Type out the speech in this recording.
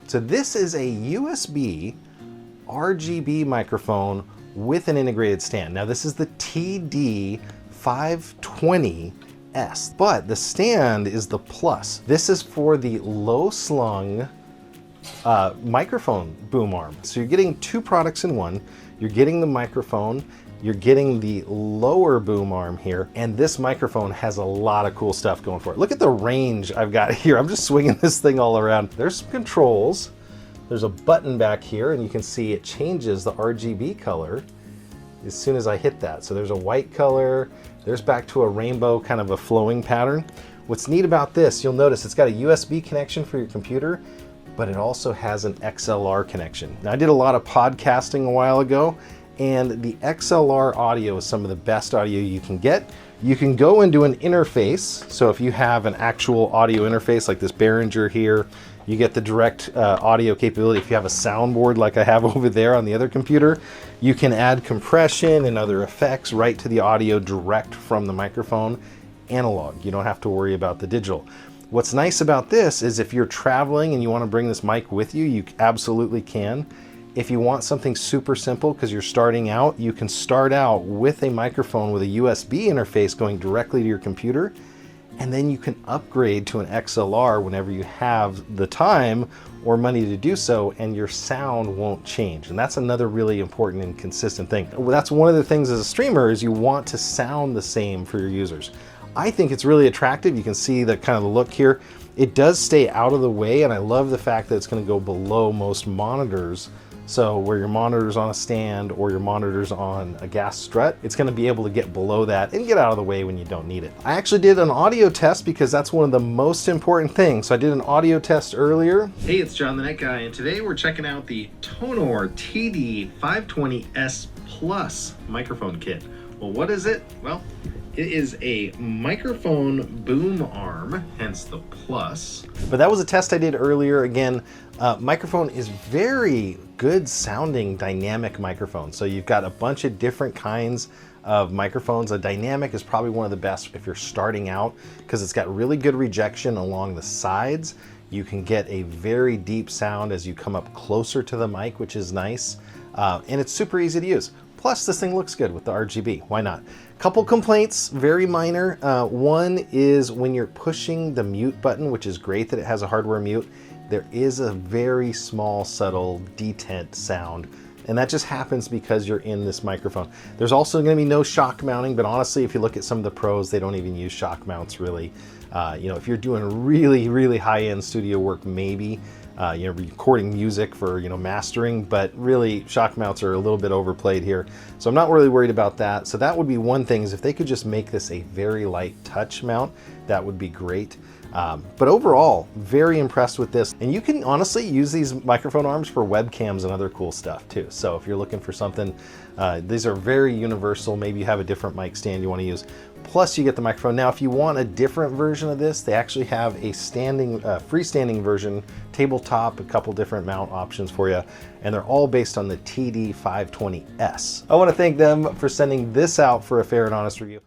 So this is a USB RGB microphone with an integrated stand. Now this is the TD-520S, but the stand is the Plus. This is for the low-slung microphone boom arm. So you're getting two products in one. You're getting the microphone, you're getting the lower boom arm here, and this microphone has a lot of cool stuff going for it. Look at the range I've got here. I'm just swinging this thing all around. There's some controls. There's a button back here, and you can see it changes the RGB color as soon as I hit that. So there's a white color, there's back to a rainbow, kind of a flowing pattern. What's neat about this, you'll notice it's got a USB connection for your computer, but it also has an XLR connection. Now I did a lot of podcasting a while ago, and the XLR audio is some of the best audio you can get. You can go into an interface. So if you have an actual audio interface like this Behringer here, you get the direct audio capability. If you have a soundboard like I have over there on the other computer, you can add compression and other effects right to the audio direct from the microphone, analog. You don't have to worry about the digital. What's nice about this is if you're traveling and you want to bring this mic with you, you absolutely can. If you want something super simple because you're starting out, you can start out with a microphone with a USB interface going directly to your computer, and then you can upgrade to an XLR whenever you have the time or money to do so, and your sound won't change. And that's another really important and consistent thing. That's one of the things as a streamer is you want to sound the same for your users. I think it's really attractive. You can see the kind of the look here. It does stay out of the way, and I love the fact that it's going to go below most monitors. So where your monitor's on a stand or your monitor's on a gas strut, it's going to be able to get below that and get out of the way when you don't need it. I actually did an audio test because that's one of the most important things. So I did an audio test earlier. Hey, it's John the Net Guy, and today we're checking out the Tonor TD-520S Plus microphone kit. Well, what is it? Well, it is a microphone boom arm, hence the Plus. But that was a test I did earlier. Again, microphone is very good sounding dynamic microphone. So you've got a bunch of different kinds of microphones. A dynamic is probably one of the best if you're starting out because it's got really good rejection along the sides. You can get a very deep sound as you come up closer to the mic, which is nice. And it's super easy to use. Plus, this thing looks good with the RGB. Why not? Couple complaints, very minor. One is when you're pushing the mute button, which is great that it has a hardware mute, there is a very small, subtle detent sound. And that just happens because you're in this microphone. There's also going to be no shock mounting, but honestly, if you look at some of the pros, they don't even use shock mounts really. You know, if you're doing really, really high-end studio work, maybe, you know, recording music for, you know, mastering, but really shock mounts are a little bit overplayed here. So I'm not really worried about that. So that would be one thing, is if they could just make this a very light touch mount, that would be great. But overall, very impressed with this. And you can honestly use these microphone arms for webcams and other cool stuff too. So if you're looking for something, these are very universal. Maybe you have a different mic stand you want to use. Plus you get the microphone. Now, if you want a different version of this, they actually have a standing, freestanding version, tabletop, a couple different mount options for you. And they're all based on the TD-520S. I want to thank them for sending this out for a fair and honest review.